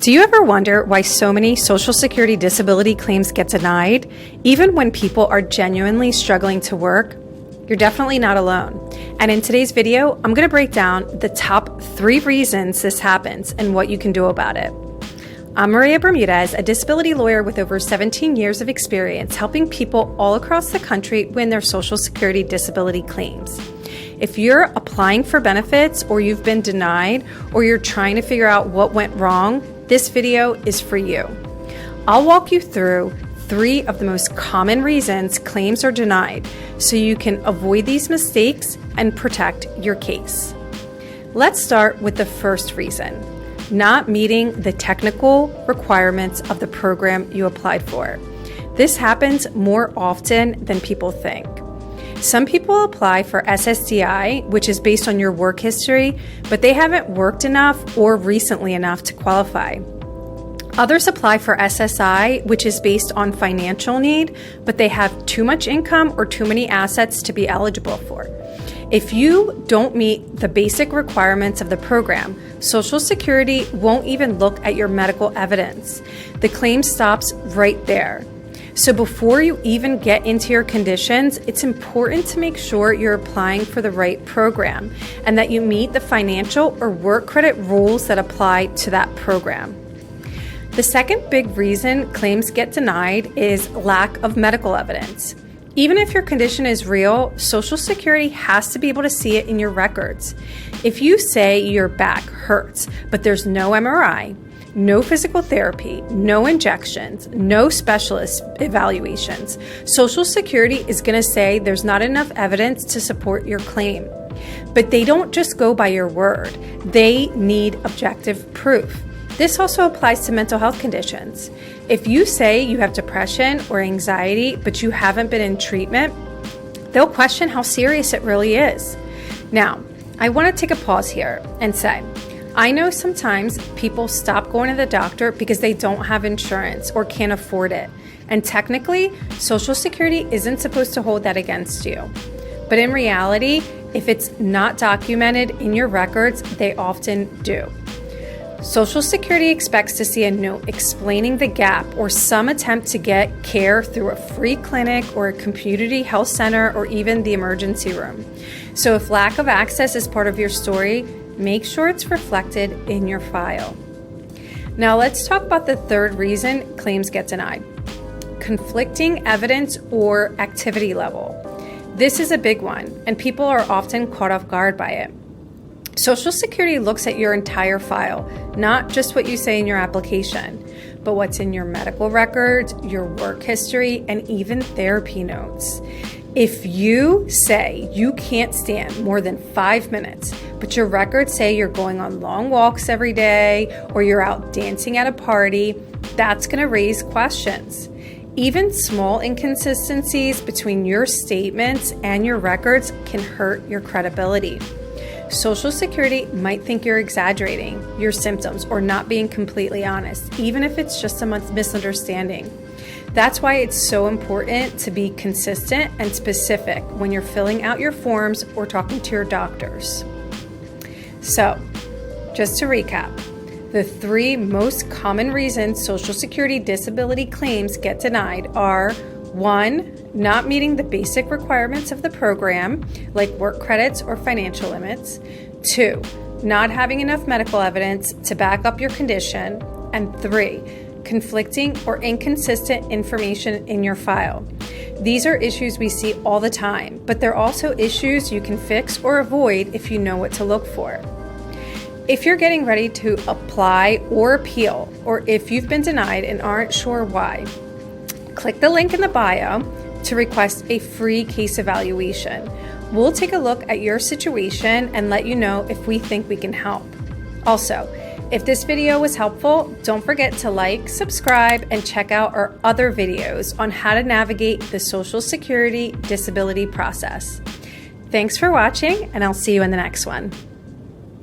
Do you ever wonder why so many Social Security disability claims get denied, even when people are genuinely struggling to work? You're definitely not alone. And in today's video, I'm going to break down the top 3 reasons this happens and what you can do about it. I'm Maria Bermudez, a disability lawyer with over 17 years of experience helping people all across the country win their Social Security disability claims. If you're applying for benefits or you've been denied or you're trying to figure out what went wrong, this video is for you. I'll walk you through 3 of the most common reasons claims are denied so you can avoid these mistakes and protect your case. Let's start with the first reason: not meeting the technical requirements of the program you applied for. This happens more often than people think. Some people apply for SSDI, which is based on your work history, but they haven't worked enough or recently enough to qualify. Others apply for SSI, which is based on financial need, but they have too much income or too many assets to be eligible for. If you don't meet the basic requirements of the program, Social Security won't even look at your medical evidence. The claim stops right there. So before you even get into your conditions, it's important to make sure you're applying for the right program and that you meet the financial or work credit rules that apply to that program. The second big reason claims get denied is lack of medical evidence. Even if your condition is real, Social Security has to be able to see it in your records. If you say your back hurts, but there's no MRI, no physical therapy, no injections, no specialist evaluations, Social Security is going to say there's not enough evidence to support your claim. But they don't just go by your word. They need objective proof. This also applies to mental health conditions. If you say you have depression or anxiety, but you haven't been in treatment, they'll question how serious it really is. Now, I want to take a pause here and say, I know sometimes people stop going to the doctor because they don't have insurance or can't afford it. And technically, Social Security isn't supposed to hold that against you. But in reality, if it's not documented in your records, they often do. Social Security expects to see a note explaining the gap or some attempt to get care through a free clinic or a community health center or even the emergency room. So if lack of access is part of your story, make sure it's reflected in your file. Now let's talk about the third reason claims get denied: conflicting evidence or activity level. This is a big one, and people are often caught off guard by it. Social Security looks at your entire file, not just what you say in your application, but what's in your medical records, your work history, and even therapy notes. If you say you can't stand more than 5 minutes, but your records say you're going on long walks every day or you're out dancing at a party, that's going to raise questions. Even small inconsistencies between your statements and your records can hurt your credibility. Social Security might think you're exaggerating your symptoms or not being completely honest, even if it's just a misunderstanding. That's why it's so important to be consistent and specific when you're filling out your forms or talking to your doctors. So, just to recap, the 3 most common reasons Social Security disability claims get denied are: 1, not meeting the basic requirements of the program, like work credits or financial limits; 2, not having enough medical evidence to back up your condition; and 3, conflicting or inconsistent information in your file. These are issues we see all the time, but they're also issues you can fix or avoid if you know what to look for. If you're getting ready to apply or appeal, or if you've been denied and aren't sure why, click the link in the bio to request a free case evaluation. We'll take a look at your situation and let you know if we think we can help. Also, if this video was helpful, don't forget to like, subscribe, and check out our other videos on how to navigate the Social Security disability process. Thanks for watching, and I'll see you in the next one.